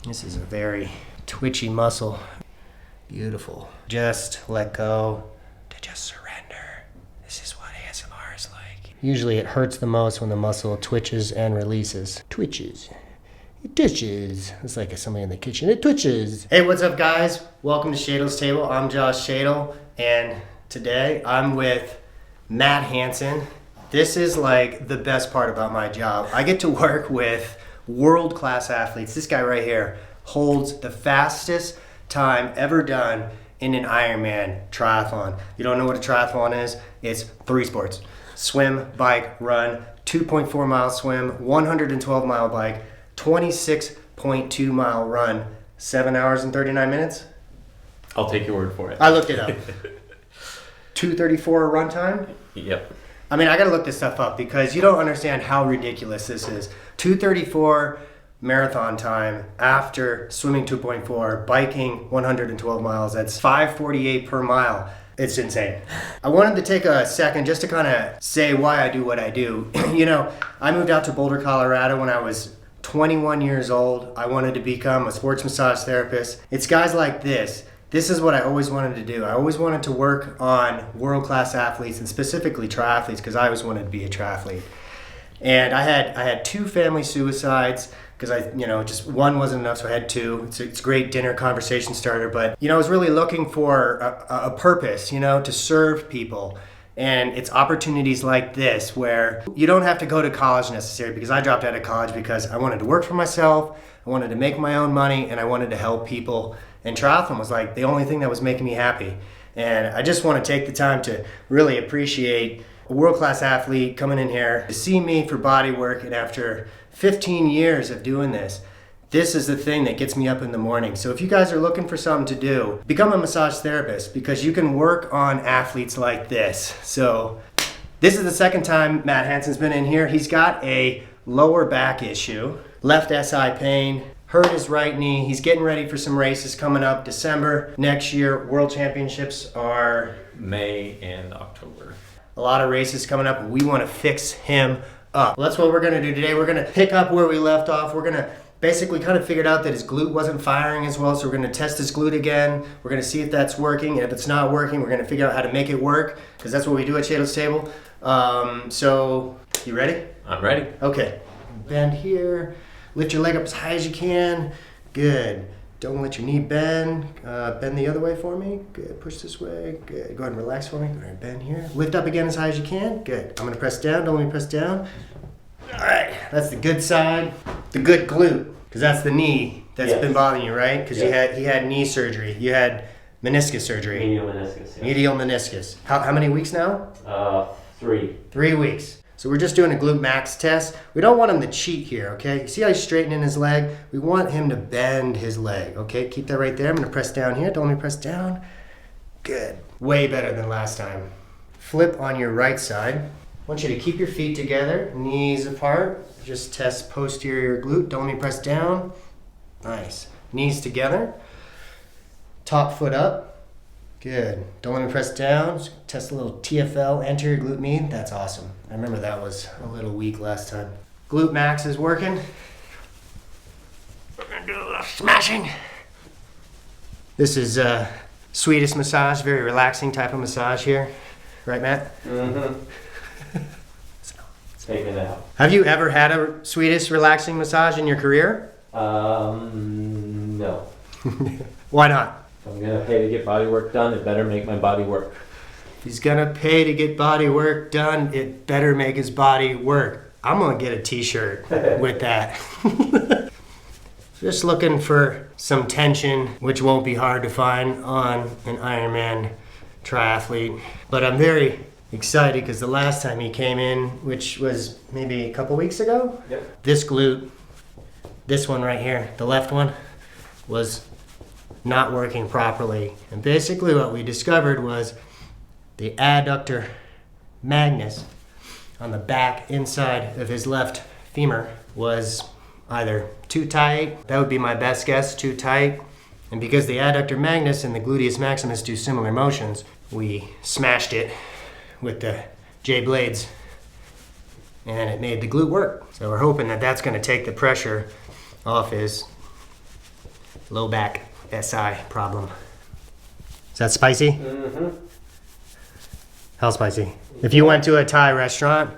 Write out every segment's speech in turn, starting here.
This is a very twitchy muscle. Beautiful. Just let go to just surrender. This is what ASMR is like. Usually it hurts the most when the muscle twitches and releases. Twitches. It twitches. It's like somebody in the kitchen. It twitches. Hey, what's up, guys? Welcome to Shadle's Table. I'm Josh Shadle, and today I'm with Matt Hanson. This is like the best part about my job. I get to work with world-class athletes. This guy right here holds the fastest time ever done in an Ironman Triathlon. You don't know what a triathlon is? It's 3 sports. Swim, bike, run, 2.4 mile swim, 112 mile bike, 26.2 mile run, 7 hours and 39 minutes? I'll take your word for it. I looked it up. 2:34 run time? Yep. I mean, I gotta look this stuff up because you don't understand how ridiculous this is. 2:34 marathon time after swimming 2.4, biking 112 miles. That's 5:48 per mile. It's insane. I wanted to take a second just to kind of say why I do what I do. You know, I moved out to Boulder, Colorado when I was 21 years old. I wanted to become a sports massage therapist. It's guys like this. This is what I always wanted to do. I always wanted to work on world-class athletes and specifically triathletes because I always wanted to be a triathlete. And I had 2 family suicides because just one wasn't enough, so I had 2. It's a great dinner conversation starter, but I was really looking for a purpose, to serve people. And it's opportunities like this where you don't have to go to college necessarily, because I dropped out of college because I wanted to work for myself, I wanted to make my own money, and I wanted to help people. And triathlon was like the only thing that was making me happy. And I just want to take the time to really appreciate a world-class athlete coming in here to see me for body work. And after 15 years of doing this, this is the thing that gets me up in the morning. So if you guys are looking for something to do, become a massage therapist because you can work on athletes like this. So this is the second time Matt Hanson's been in here. He's got a lower back issue, left SI pain, hurt his right knee. He's getting ready for some races coming up December next year. World Championships are May and October. A lot of races coming up. We want to fix him up. Well, that's what we're going to do today. We're going to pick up where we left off. We're going to basically kind of figured out that his glute wasn't firing as well, so we're going to test his glute again. We're going to see if that's working, and if it's not working, we're going to figure out how to make it work, because that's what we do at Shadle's Table. So, you ready? I'm ready. Okay. Bend here. Lift your leg up as high as you can. Good. Don't let your knee bend. Bend the other way for me. Good. Push this way. Good. Go ahead and relax for me. Go ahead and bend here. Lift up again as high as you can. Good. I'm going to press down. Don't let me press down. All right. That's the good side. The good glute. Because that's the knee that's been bothering you, right? Because he had knee surgery. You had meniscus surgery. Medial meniscus. Yeah. Medial meniscus. How many weeks now? 3. 3 weeks. So we're just doing a Glute Max Test. We don't want him to cheat here, okay? See how he's straightening his leg? We want him to bend his leg, okay? Keep that right there. I'm gonna press down here. Don't let me press down. Good. Way better than last time. Flip on your right side. I want you to keep your feet together, knees apart. Just test posterior glute. Don't let me press down. Nice. Knees together. Top foot up. Good. Don't let me press down. Just test a little TFL, anterior glute med. That's awesome. I remember that was a little weak last time. Glute Max is working. We're going to do a little smashing. This is Swedish massage, very relaxing type of massage here. Right, Matt? Mm-hmm. Take it out. Have you ever had a Swedish relaxing massage in your career? No. Why not? If I'm going to pay to get body work done, it better make my body work. If he's going to pay to get body work done, it better make his body work. I'm going to get a t-shirt with that. Just looking for some tension, which won't be hard to find on an Ironman triathlete. But I'm very excited because the last time he came in, which was maybe a couple weeks ago, this glute, this one right here, the left one, was not working properly. And basically what we discovered was the adductor magnus on the back inside of his left femur was either too tight, that would be my best guess, too tight. And because the adductor magnus and the gluteus maximus do similar motions, we smashed it with the J blades and it made the glute work. So we're hoping that that's going to take the pressure off his Low back SI problem. Is that spicy? Mm-hmm. How spicy? If you went to a Thai restaurant?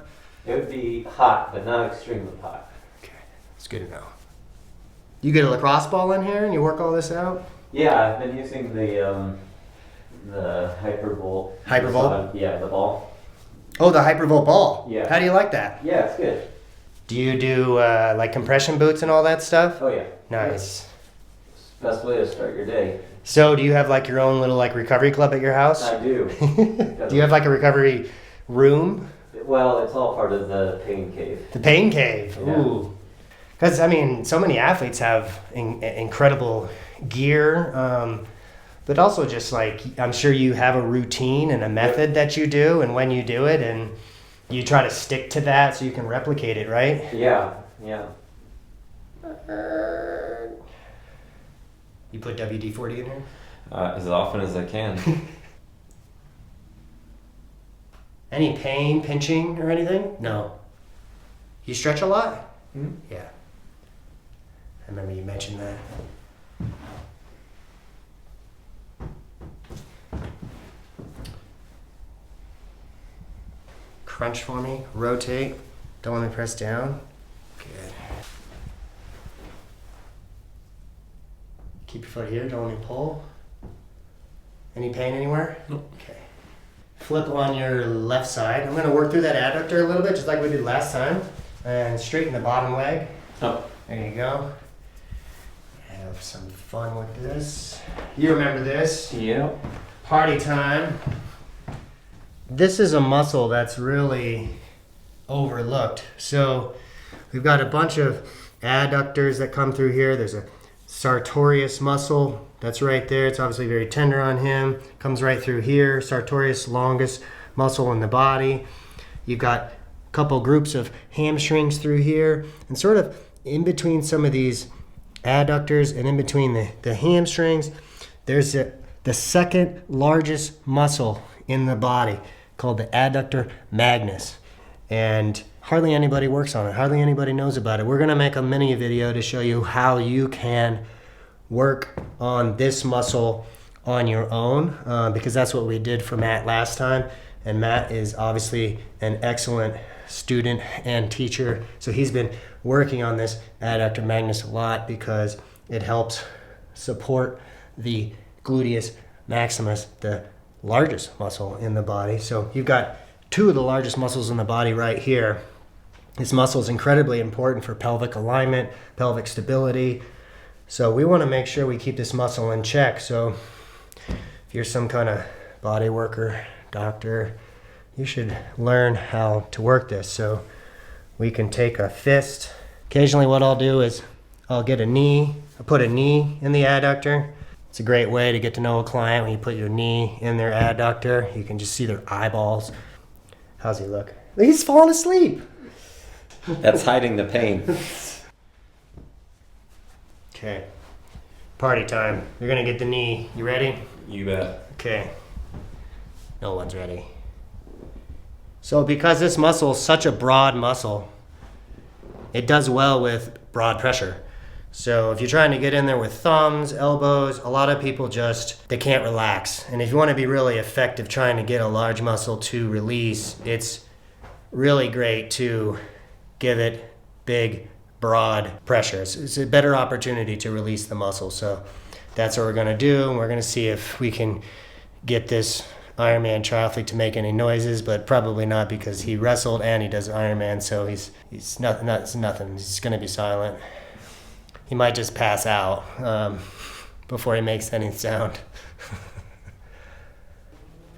It would be hot, but not extremely hot. Okay, it's good to know. You get a lacrosse ball in here and you work all this out? Yeah, I've been using the Hypervolt. Hypervolt? Yeah, the ball. Oh, the Hypervolt ball. Yeah. How do you like that? Yeah, it's good. Do you do like compression boots and all that stuff? Oh yeah. Nice. Best way to start your day. So do you have like your own little like recovery club at your house? I do. Do you have like a recovery room? Well, it's all part of the pain cave. The pain cave. Yeah. Ooh. Because, I mean, so many athletes have incredible gear, but also just like, I'm sure you have a routine and a method that you do, and when you do it, and you try to stick to that so you can replicate it, right? Yeah, yeah. You put WD-40 in here? As often as I can. Any pain, pinching, or anything? No. You stretch a lot? Mm-hmm. Yeah. I remember you mentioned that. Crunch for me. Rotate. Don't let me press down. Good. Keep your foot here. Don't let me pull. Any pain anywhere? Nope. Okay. Flip on your left side. I'm going to work through that adductor a little bit, just like we did last time. And straighten the bottom leg. Oh. There you go. Have some fun with this. You remember this? Yep. Party time. This is a muscle that's really overlooked. So we've got a bunch of adductors that come through here. There's a sartorius muscle that's right there. It's obviously very tender on him. Comes right through here. Sartorius, longest muscle in the body. You've got a couple groups of hamstrings through here, and sort of in between some of these adductors and in between the hamstrings, there's the second largest muscle in the body called the adductor magnus. And hardly anybody works on it. Hardly anybody knows about it. We're going to make a mini video to show you how you can work on this muscle on your own, because that's what we did for Matt last time. And Matt is obviously an excellent student and teacher. So he's been working on this adductor magnus a lot because it helps support the gluteus maximus, the largest muscle in the body. So you've got two of the largest muscles in the body right here. This muscle is incredibly important for pelvic alignment, pelvic stability. So we want to make sure we keep this muscle in check. So if you're some kind of body worker, doctor, you should learn how to work this. So we can take a fist. Occasionally what I'll do is I'll get a knee. I'll put a knee in the adductor. It's a great way to get to know a client. When you put your knee in their adductor, you can just see their eyeballs. How's he look? He's falling asleep. That's hiding the pain. Okay. Party time. You're gonna get the knee. You ready? You bet. Okay. No one's ready. So because this muscle is such a broad muscle, it does well with broad pressure. So if you're trying to get in there with thumbs, elbows, a lot of people they can't relax. And if you want to be really effective trying to get a large muscle to release, it's really great to give it big, broad pressure. It's a better opportunity to release the muscle. So that's what we're going to do. And we're going to see if we can get this Ironman triathlete to make any noises, but probably not because he wrestled and he does Ironman. So he's nothing. He's going to be silent. He might just pass out before he makes any sound.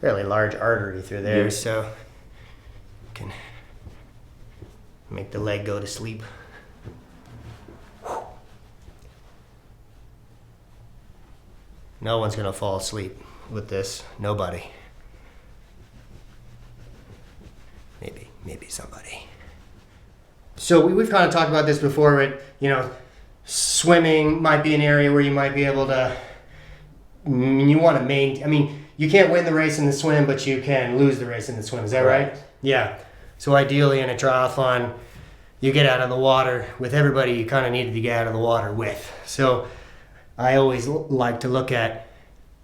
Fairly large artery through there, so you can make the leg go to sleep. No one's gonna fall asleep with this. Nobody. Maybe somebody. So we've kind of talked about this before, but swimming might be an area where you might be able to, you want to you can't win the race in the swim, but you can lose the race in the swim. Is that right? Yeah. So ideally in a triathlon, you get out of the water with everybody you kind of needed to get out of the water with. So I always like to look at,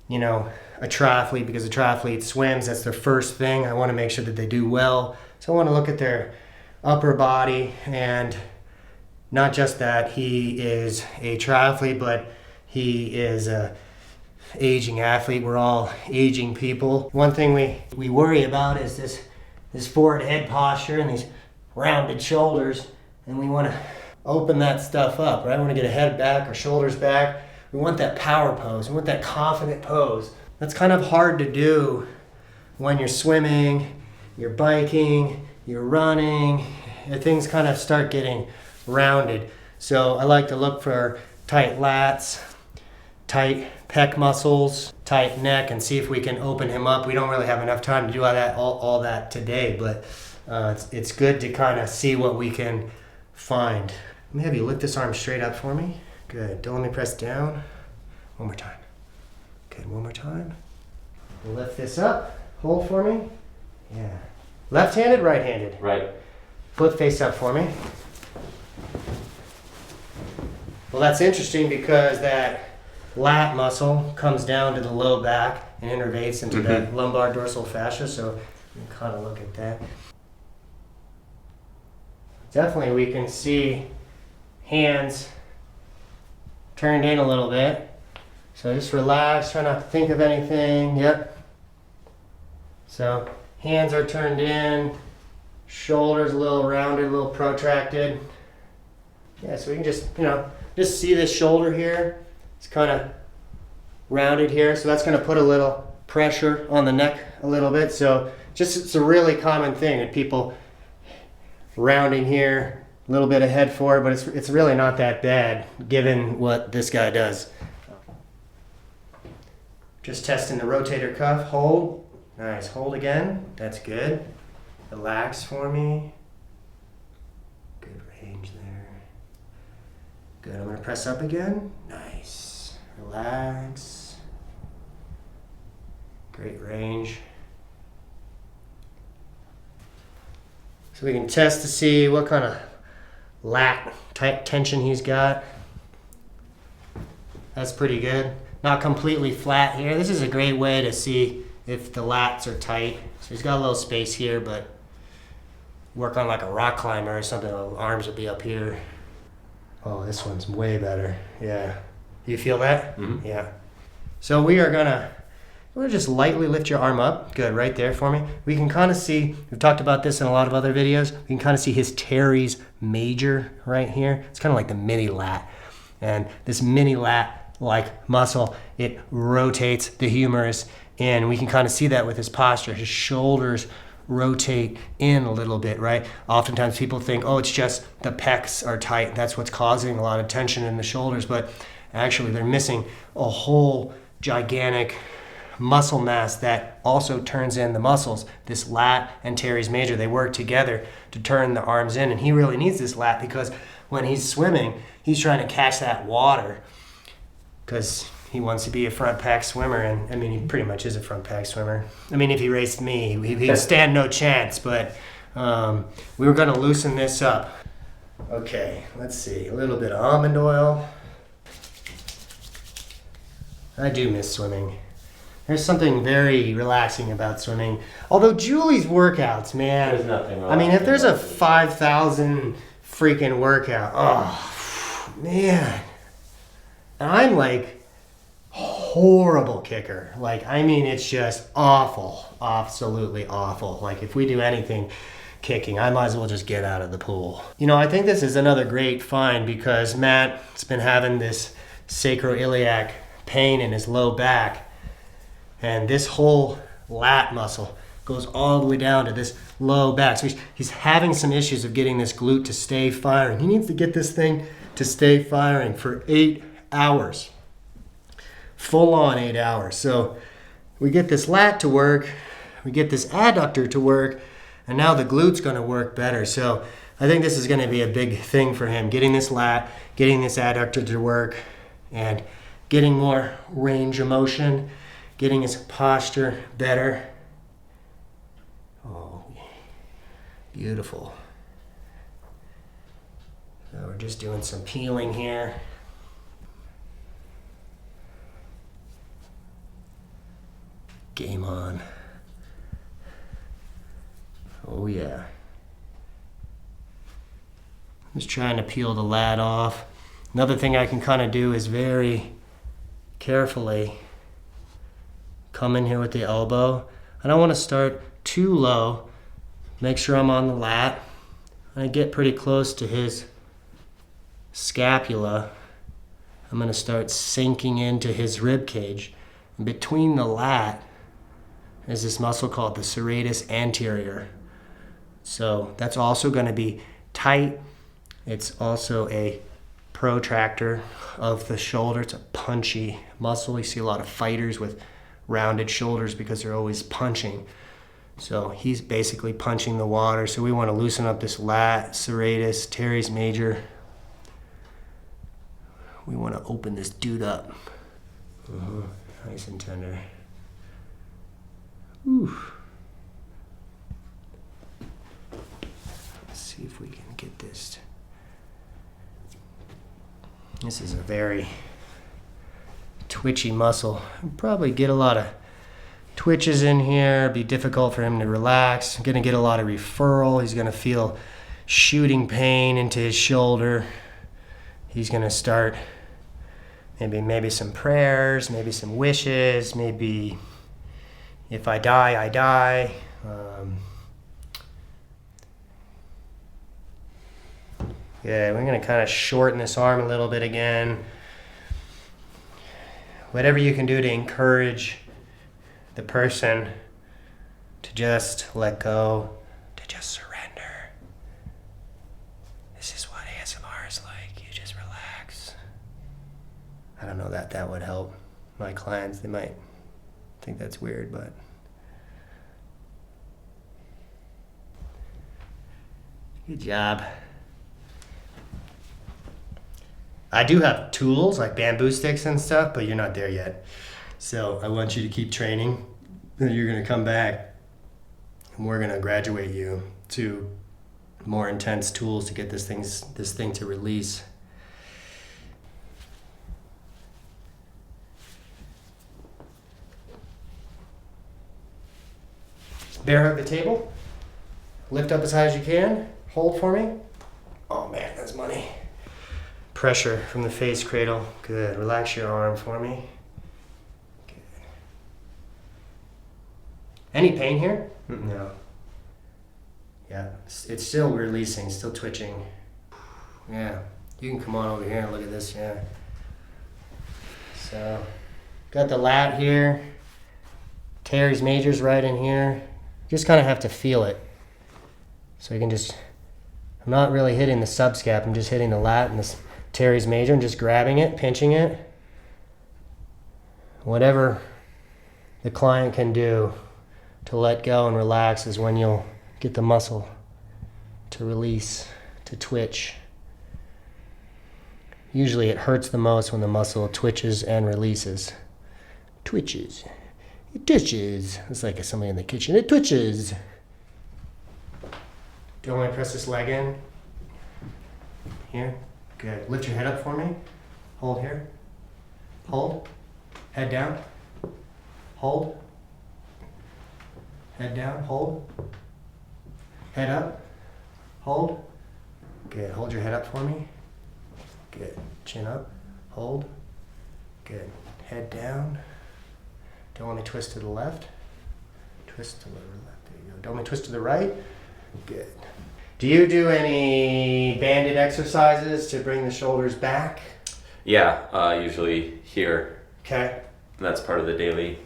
you know, a triathlete, because a triathlete swims, that's their first thing. I want to make sure that they do well. So I want to look at their upper body, and not just that he is a triathlete, but he is a aging athlete. We're all aging people. One thing we worry about is this forward head posture and these rounded shoulders, and we want to open that stuff up, right? We want to get a head back, our shoulders back. We want that power pose. We want that confident pose. That's kind of hard to do when you're swimming, you're biking, you're running, and things kind of start getting rounded. So I like to look for tight lats, tight pec muscles, tight neck, and see if we can open him up. We don't really have enough time to do all that today, but it's good to kind of see what we can find. Let me have you lift this arm straight up for me. Good. Don't let me press down. One more time. Good. One more time. Lift this up. Hold for me. Yeah. Left-handed, right-handed? Right. Foot face up for me. Well, that's interesting because that lat muscle comes down to the low back and innervates into the lumbar dorsal fascia, so you can kind of look at that. Definitely we can see hands turned in a little bit. So just relax, try not to think of anything. Yep. So hands are turned in, shoulders a little rounded, a little protracted. Yeah, so we can just, just see this shoulder here. It's kind of rounded here. So that's going to put a little pressure on the neck a little bit. So it's a really common thing that people rounding here, a little bit of head forward, but it's really not that bad given what this guy does. Just testing the rotator cuff. Hold. Nice. Hold again. That's good. Relax for me. Good range there. Good. I'm going to press up again. Nice. Relax. Great range. So we can test to see what kind of lat type tension he's got. That's pretty good. Not completely flat here. This is a great way to see if the lats are tight. So he's got a little space here, but work on like a rock climber or something, the arms would be up here. Oh, this one's way better. Yeah. You feel that? Mm-hmm. Yeah. So we're gonna just lightly lift your arm up. Good, right there for me. We can kind of see, we've talked about this in a lot of other videos, we can kind of see his teres major right here. It's kind of like the mini lat. And this mini lat like muscle, it rotates the humerus in. We can kind of see that with his posture. His shoulders rotate in a little bit, right? Oftentimes people think, oh, it's just the pecs are tight. That's what's causing a lot of tension in the shoulders, but actually they're missing a whole gigantic muscle mass that also turns in the muscles. This lat and teres major, they work together to turn the arms in, and he really needs this lat because when he's swimming, he's trying to catch that water because he wants to be a front pack swimmer, and I mean, he pretty much is a front pack swimmer. I mean, if he raced me, he'd stand no chance, but we were going to loosen this up. Okay, let's see, a little bit of almond oil. I do miss swimming. There's something very relaxing about swimming. Although Julie's workouts, man. There's nothing wrong. I mean, if there's a 5,000 freaking workout, oh, man. And I'm like horrible kicker. Like, I mean, it's just awful. Absolutely awful. Like, if we do anything kicking, I might as well just get out of the pool. I think this is another great find because Matt's been having this sacroiliac pain in his low back. And this whole lat muscle goes all the way down to this low back. So he's having some issues of getting this glute to stay firing. He needs to get this thing to stay firing for 8 hours. Full on 8 hours. So we get this lat to work, we get this adductor to work, and now the glute's going to work better. So I think this is going to be a big thing for him, getting this lat, getting this adductor to work, and getting more range of motion, getting his posture better. Oh, beautiful. So we're just doing some peeling here. Game on. Oh yeah. Just trying to peel the lat off. Another thing I can kind of do is very carefully come in here with the elbow. I don't want to start too low. Make sure I'm on the lat. I get pretty close to his scapula. I'm going to start sinking into his rib cage. And between the lat is this muscle called the serratus anterior. So that's also going to be tight. It's also a protractor of the shoulder. It's a punchy muscle. You see a lot of fighters with rounded shoulders because they're always punching. So he's basically punching the water. So we want to loosen up this lat, serratus, teres major. We want to open this dude up. Nice and tender. Let's see if we can get this. This is a very twitchy muscle. Probably get a lot of twitches in here. It'd be difficult for him to relax. Gonna get a lot of referral. He's gonna feel shooting pain into his shoulder. He's gonna start maybe some prayers, maybe some wishes, maybe if I die, I die. Yeah, we're gonna kind of shorten this arm a little bit again. Whatever you can do to encourage the person to just let go, to just surrender. This is what ASMR is like. You just relax. I don't know that would help my clients. They might think that's weird, but good job. I do have tools like bamboo sticks and stuff, but you're not there yet. So I want you to keep training. Then you're going to come back and we're going to graduate you to more intense tools to get this thing to release. Bear hug the table. Lift up as high as you can. Hold for me. Oh man, that's money. Pressure from the face cradle. Good. Relax your arm for me. Good. Any pain here? No. Yeah, it's still releasing, still twitching. Yeah, you can come on over here and look at this, yeah. So, got the lat here. Teres major's right in here. Just kind of have to feel it. So you can just, I'm not really hitting the subscap, I'm just hitting the lat and the teres major and just grabbing it, pinching it. Whatever the client can do to let go and relax is when you'll get the muscle to release, to twitch. Usually it hurts the most when the muscle twitches and releases. Twitches. It twitches. It's like somebody in the kitchen. It twitches. Do you want me to press this leg in? Here. Good. Lift your head up for me. Hold here. Hold. Head down. Hold. Head down. Hold. Head up. Hold. Good. Hold your head up for me. Good. Chin up. Hold. Good. Head down. Don't want me to twist to the left. Twist to the left. There you go. Don't want me to twist to the right. Good. Do you do any banded exercises to bring the shoulders back? Yeah, usually here. Okay. That's part of the daily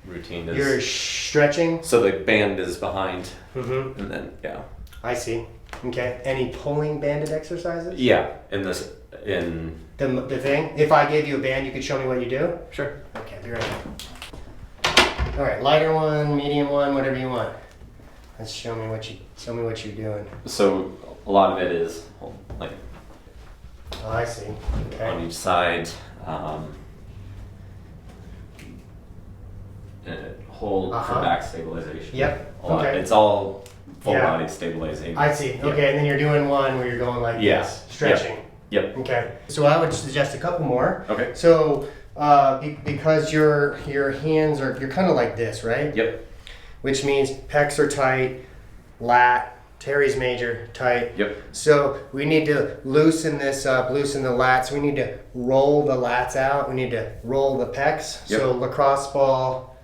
routine. You're stretching? So the band is behind, Mm-hmm. and then, yeah. I see. Okay. Any pulling banded exercises? Yeah, in The thing? If I gave you a band, you could show me what you do? Sure. Okay, be right back. All right, lighter one, medium one, whatever you want. Let's show me what you're doing. So a lot of it is like Oh, I see. Okay. on each side. Hold for back stabilization. Yep. A lot. Okay. It's all full Yeah. body stabilization. I see. Yeah. Okay, and then you're doing one where you're going like Yeah. this, stretching. Yep. Okay. So I would suggest a couple more. Okay. So Because your hands are, you're kind of like this, right? Yep. Which means pecs are tight, lat, teres major, tight. Yep. So we need to loosen this up, loosen the lats. We need to roll the lats out. We need to roll the pecs. Yep. So lacrosse ball,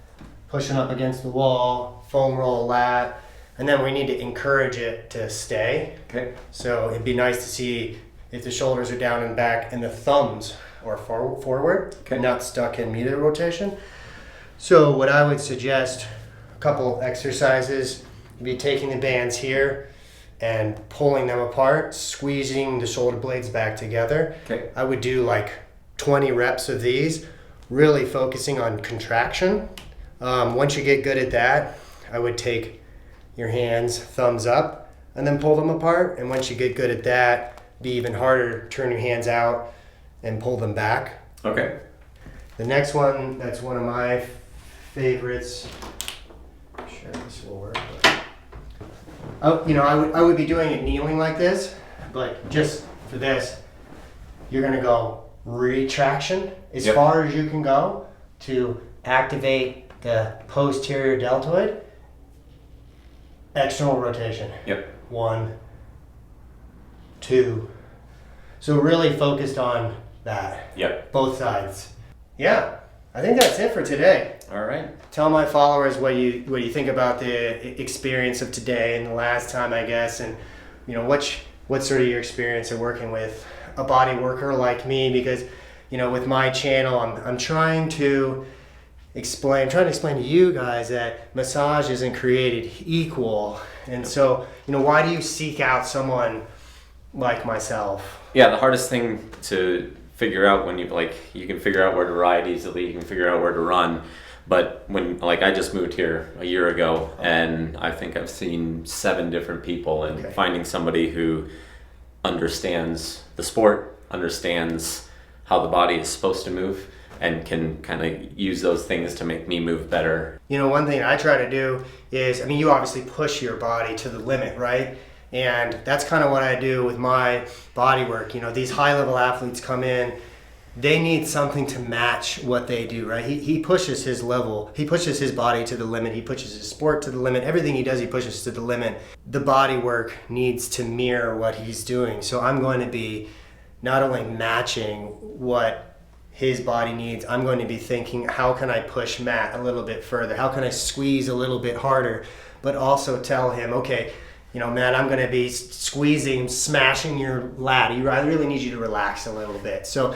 pushing up against the wall, foam roll lat, and then we need to encourage it to stay. Okay. So it'd be nice to see if the shoulders are down and back and the thumbs are forward, Okay. not stuck in meter rotation. So what I would suggest, a couple exercises, would be taking the bands here and pulling them apart, squeezing the shoulder blades back together. Okay. I would do like 20 reps of these, really focusing on contraction. Once you get good at that, I would take your hands, thumbs up, and then pull them apart. And once you get good at that, be even harder, turn your hands out and pull them back. Okay. The next one, that's one of my favorites. I'm sure this will work. I would be doing it kneeling like this, but just for this, you're gonna go retraction as Yep. far as you can go to activate the posterior deltoid. External rotation. Yep. 1, 2. So really focused on that. Yep. Both sides. Yeah, I think that's it for today. All right. Tell my followers what you think about the experience of today and the last time, I guess, and what's sort of your experience of working with a body worker like me, because with my channel I'm trying to explain to you guys that massage isn't created equal, and so why do you seek out someone like myself? Yeah, the hardest thing to figure out when you can figure out where to ride easily, you can figure out where to run, but when I just moved here a year ago, and I think I've seen 7 different people, and Okay. finding somebody who understands the sport, understands how the body is supposed to move, and can kind of use those things to make me move better. One thing I try to do is, you obviously push your body to the limit, right? And that's kind of what I do with my body work. These high-level athletes come in, they need something to match what they do, right? He pushes his level, he pushes his body to the limit, he pushes his sport to the limit, everything he does he pushes to the limit. The body work needs to mirror what he's doing. So I'm going to be not only matching what his body needs, I'm going to be thinking, how can I push Matt a little bit further? How can I squeeze a little bit harder? But also tell him, okay, Matt, I'm going to be squeezing, smashing your lat. I really need you to relax a little bit. So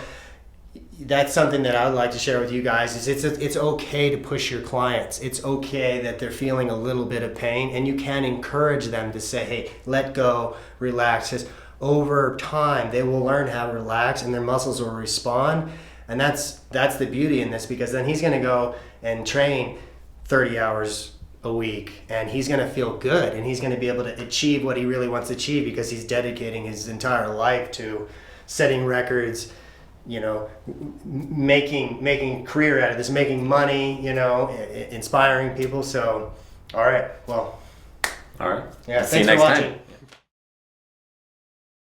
that's something that I would like to share with you guys, is it's okay to push your clients. It's okay that they're feeling a little bit of pain, and you can encourage them to say, hey, let go, relax. Because over time, they will learn how to relax and their muscles will respond. And that's the beauty in this, because then he's going to go and train 30 hours a week, and he's going to feel good, and he's going to be able to achieve what he really wants to achieve, because he's dedicating his entire life to setting records, making career out of this, making money, inspiring people. So, all right. Well, All right. yeah, See you thanks for next watching. time.